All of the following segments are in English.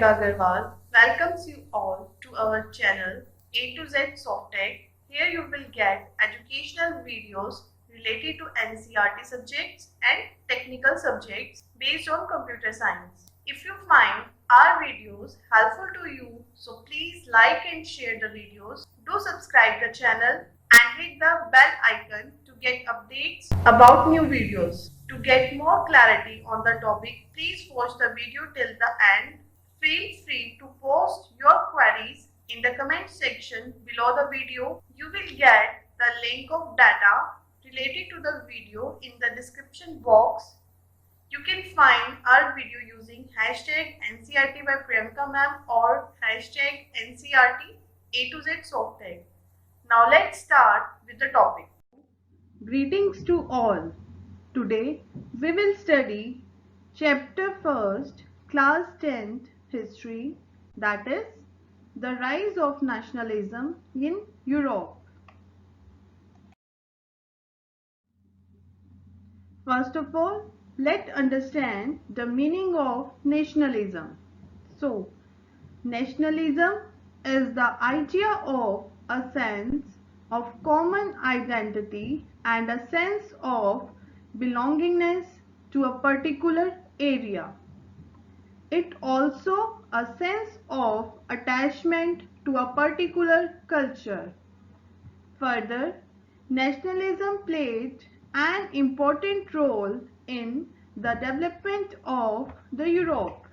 Agarwal welcomes you all to our channel A to Z Softech. Here you will get educational videos related to NCERT subjects and technical subjects based on computer science. If you find our videos helpful to you, so please like and share the videos. Do subscribe the channel and hit the bell icon to get updates about new videos. To get more clarity on the topic, please watch the video till the end. Feel free to post your queries in the comment section below the video. You will get the link of data related to the video in the description box. You can find our video using hashtag NCERT by Priyanka ma'am or hashtag NCERT A to Z Softech. Now let's start with the topic. Greetings to all. Today we will study chapter 1st, class 10th history, that is the rise of nationalism in Europe. First of all, let's understand the meaning of nationalism. So, nationalism is the idea of a sense of common identity and a sense of belongingness to a particular area. It also a sense of attachment to a particular culture. Further, nationalism played an important role in the development of the Europe.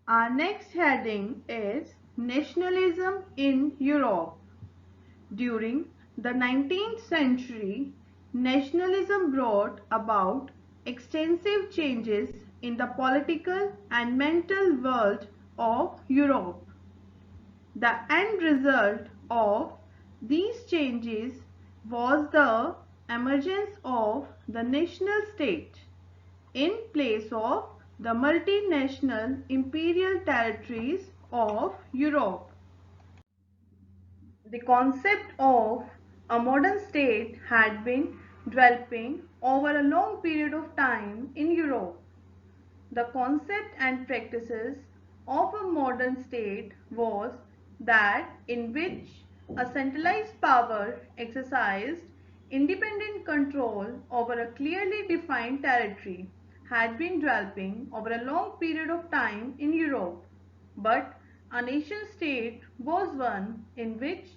Our next heading is Nationalism in Europe. During the 19th century, nationalism brought about extensive changes in the political and mental world of Europe. The end result of these changes was the emergence of the national state in place of the multinational imperial territories of Europe. The concept of a modern state had been developing over a long period of time in Europe. The concept and practices of a modern state was that in which a centralized power exercised independent control over a clearly defined territory had been developing over a long period of time in Europe. But a nation state was one in which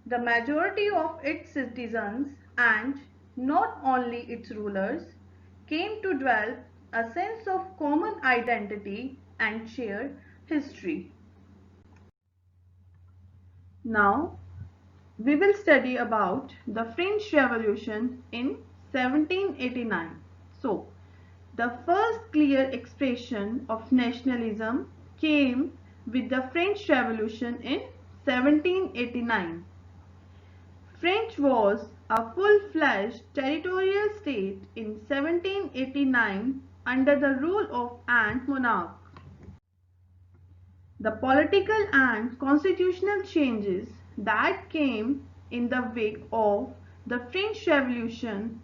the majority of its citizens and not only its rulers came to develop a sense of common identity and shared history. Now, we will study about the French Revolution in 1789. So, the first clear expression of nationalism came with the French Revolution in 1789. France was a full-fledged territorial state in 1789 under the rule of an monarch. The political and constitutional changes that came in the wake of the French Revolution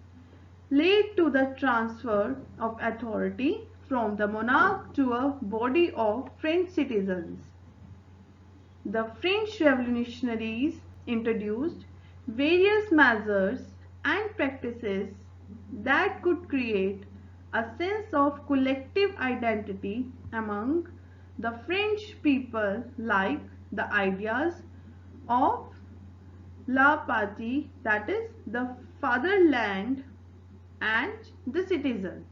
led to the transfer of authority from the monarch to a body of French citizens. The French revolutionaries introduced various measures and practices that could create a sense of collective identity among the French people, like the ideas of la patrie, that is the fatherland, and the citizen.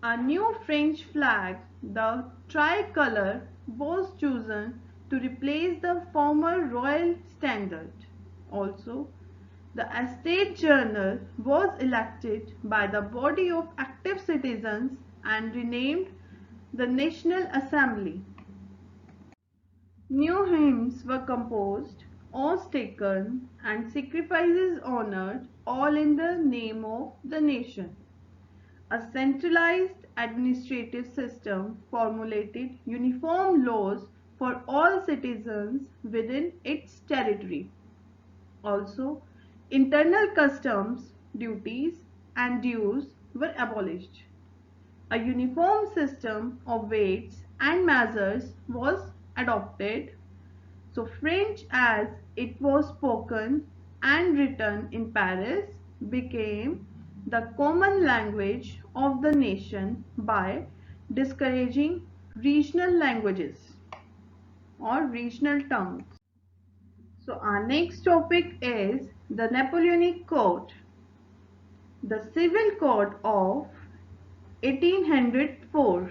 A new French flag, the tricolour, was chosen to replace the former royal standard. Also, the Estate Journal was elected by the body of active citizens and renamed the National Assembly. New hymns were composed, oaths taken, and sacrifices honored, all in the name of the nation. A centralized administrative system formulated uniform laws for all citizens within its territory. Also, internal customs, duties, and dues were abolished. A uniform system of weights and measures was adopted. So French as it was spoken and written in Paris became the common language of the nation by discouraging regional languages or regional tongues. So our next topic is the Napoleonic Code. The Civil Code of 1804,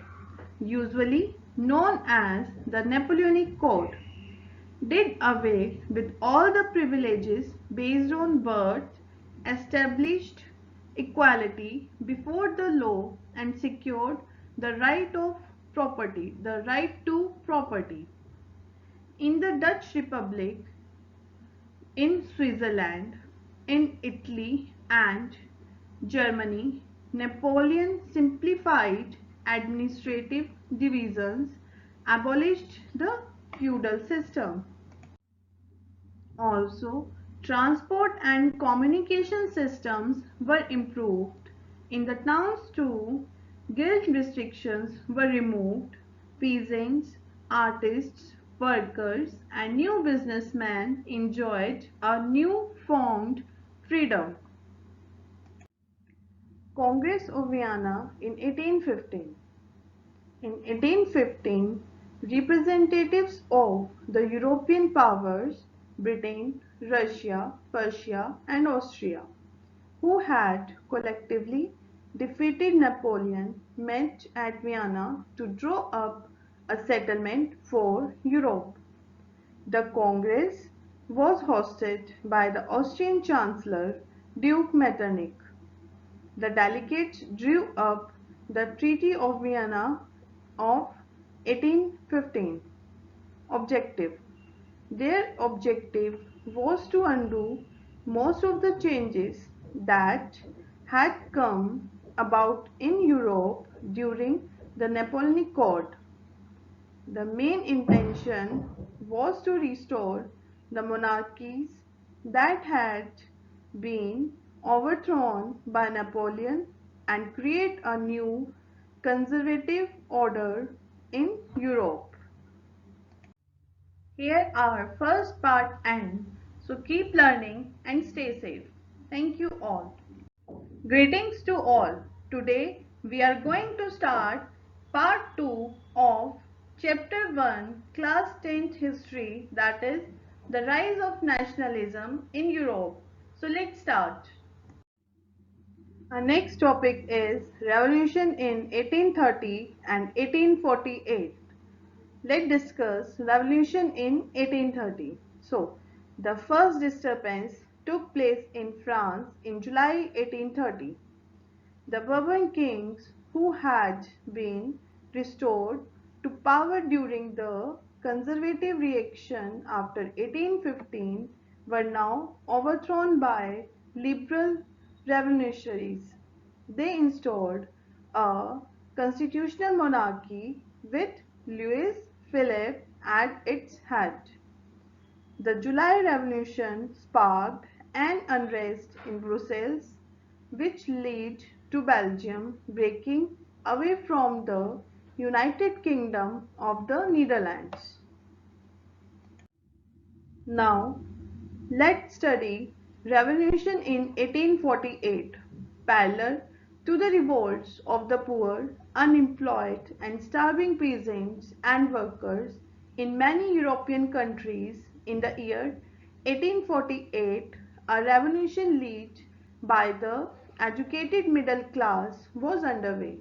usually known as the Napoleonic Code, did away with all the privileges based on birth, established equality before the law, and secured the right of property, the right to property. In the Dutch Republic, in Switzerland, in Italy and Germany, Napoleon simplified administrative divisions, abolished the feudal system. Also, transport and communication systems were improved. In the towns too, guild restrictions were removed. Peasants, artists, workers, and new businessmen enjoyed a new-found freedom. Congress of Vienna in 1815. In 1815, representatives of the European powers, Britain, Russia, Prussia, and Austria, who had collectively defeated Napoleon, met at Vienna to draw up a settlement for Europe. The Congress was hosted by the Austrian Chancellor, Duke Metternich. The delegates drew up the Treaty of Vienna of 1815. Objective. Their objective was to undo most of the changes that had come about in Europe during the Napoleonic Code. The main intention was to restore the monarchies that had been overthrown by Napoleon and create a new conservative order in Europe. Here our first part ends, so keep learning and stay safe. Thank you all. Greetings to all. Today we are going to start part 2 of chapter 1 class 10th history, that is the rise of nationalism in Europe. So let's start. Our next topic is revolution in 1830 and 1848. Let's discuss revolution in 1830. So, the first disturbance took place in France in July 1830. The Bourbon kings, who had been restored to power during the conservative reaction after 1815, were now overthrown by liberal revolutionaries. They installed a constitutional monarchy with Louis Philippe at its head. The July Revolution sparked an unrest in Brussels, which led to Belgium breaking away from the United Kingdom of the Netherlands. Now, let's study revolution in 1848, parallel to the revolts of the poor, unemployed and starving peasants and workers in many European countries. In the year 1848, a revolution led by the educated middle class was underway.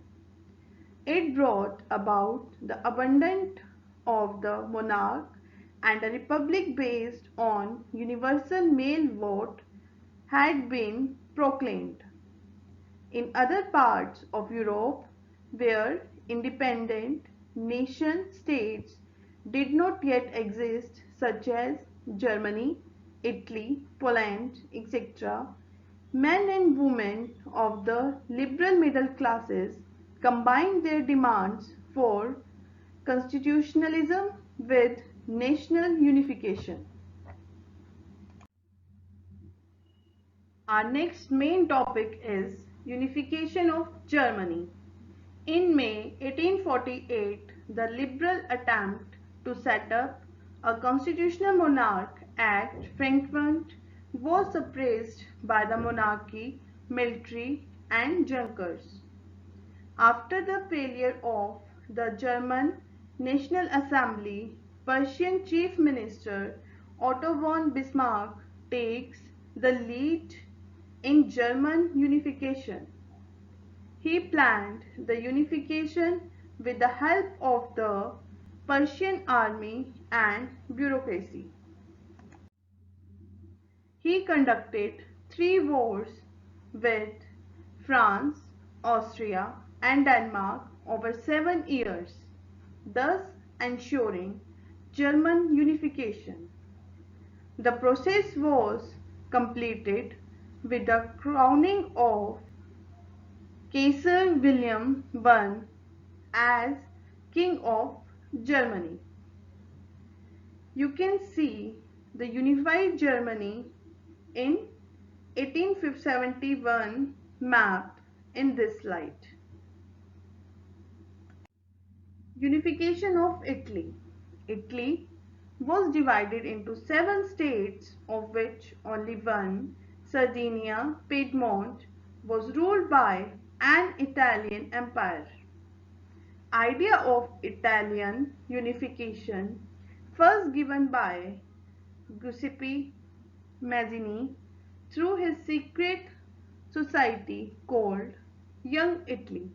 It brought about the abandonment of the monarch, and a republic based on universal male vote had been proclaimed. In other parts of Europe, where independent nation states did not yet exist, such as Germany, Italy, Poland, etc., men and women of the liberal middle classes combined their demands for constitutionalism with national unification. Our next main topic is unification of Germany. In May 1848, the liberal attempt to set up a constitutional monarch at Frankfurt was suppressed by the monarchy, military and junkers. After the failure of the German National Assembly, Prussian Chief Minister Otto von Bismarck takes the lead in German unification. He planned the unification with the help of the Prussian army and bureaucracy. He conducted 3 wars with France, Austria and Denmark over 7 years, thus ensuring German unification. The process was completed with the crowning of Kaiser William I as King of Germany. You can see the unified Germany in 1871 map in this slide. Unification of Italy. Italy was divided into 7 states, of which only one, Sardinia, Piedmont, was ruled by an Italian empire. Idea of Italian unification first given by Giuseppe Mazzini through his secret society called Young Italy.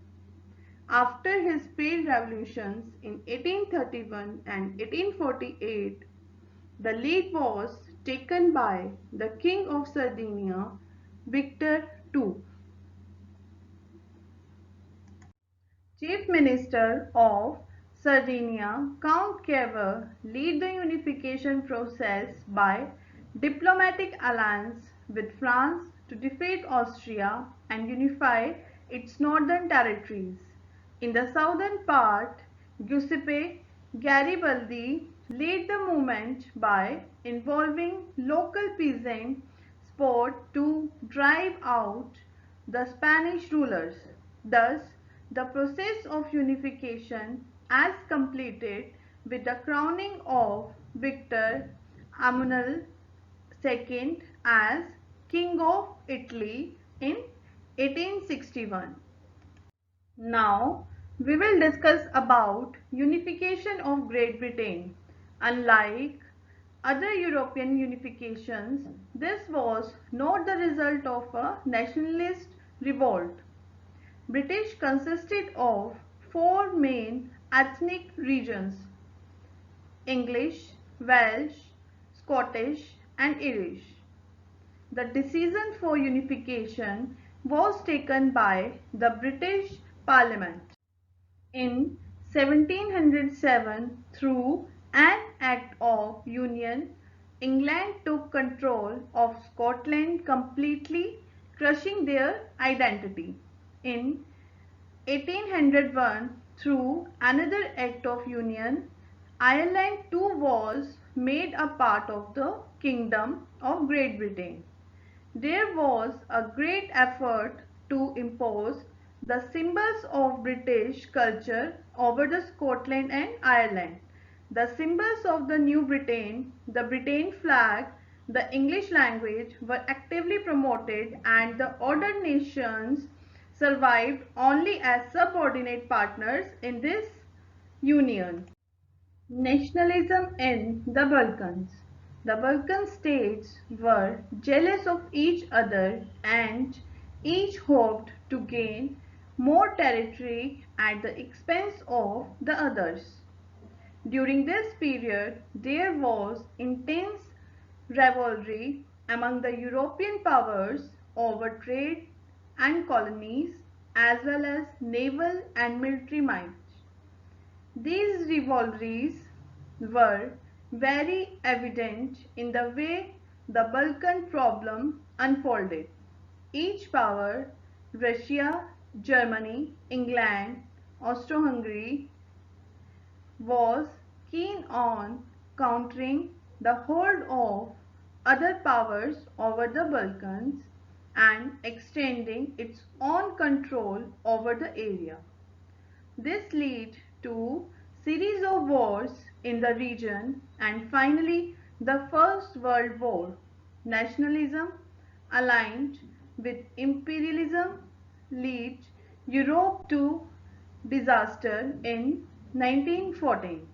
After his failed revolutions in 1831 and 1848, the lead was taken by the King of Sardinia, Victor II. Chief Minister of Sardinia, Count Cavour, led the unification process by diplomatic alliance with France to defeat Austria and unify its northern territories. In the southern part, Giuseppe Garibaldi led the movement by involving local peasant support to drive out the Spanish rulers. Thus, the process of unification as completed with the crowning of Victor Emmanuel II as King of Italy in 1861. Now we will discuss about unification of Great Britain. Unlike other European unifications, this was not the result of a nationalist revolt. British consisted of 4 main ethnic regions: English, Welsh, Scottish and Irish. The decision for unification was taken by the British Parliament. In 1707, through an Act of Union, England took control of Scotland, completely crushing their identity. In 1801, through another Act of Union, Ireland too was made a part of the Kingdom of Great Britain. There was a great effort to impose the symbols of British culture over the Scotland and Ireland. The symbols of the New Britain, the Britain flag, the English language were actively promoted, and the other nations survived only as subordinate partners in this union. Nationalism in the Balkans. The Balkan states were jealous of each other and each hoped to gain more territory at the expense of the others. During this period, there was intense rivalry among the European powers over trade and colonies, as well as naval and military might. These rivalries were very evident in the way the Balkan problem unfolded. Each power, Russia, Germany, England, Austro-Hungary, was keen on countering the hold of other powers over the Balkans and extending its own control over the area. This led to series of wars in the region and finally the First World War. Nationalism aligned with imperialism led Europe to disaster in 1914.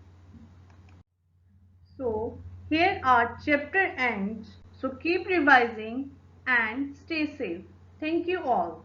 So here our chapter ends. So keep revising and stay safe. Thank you all.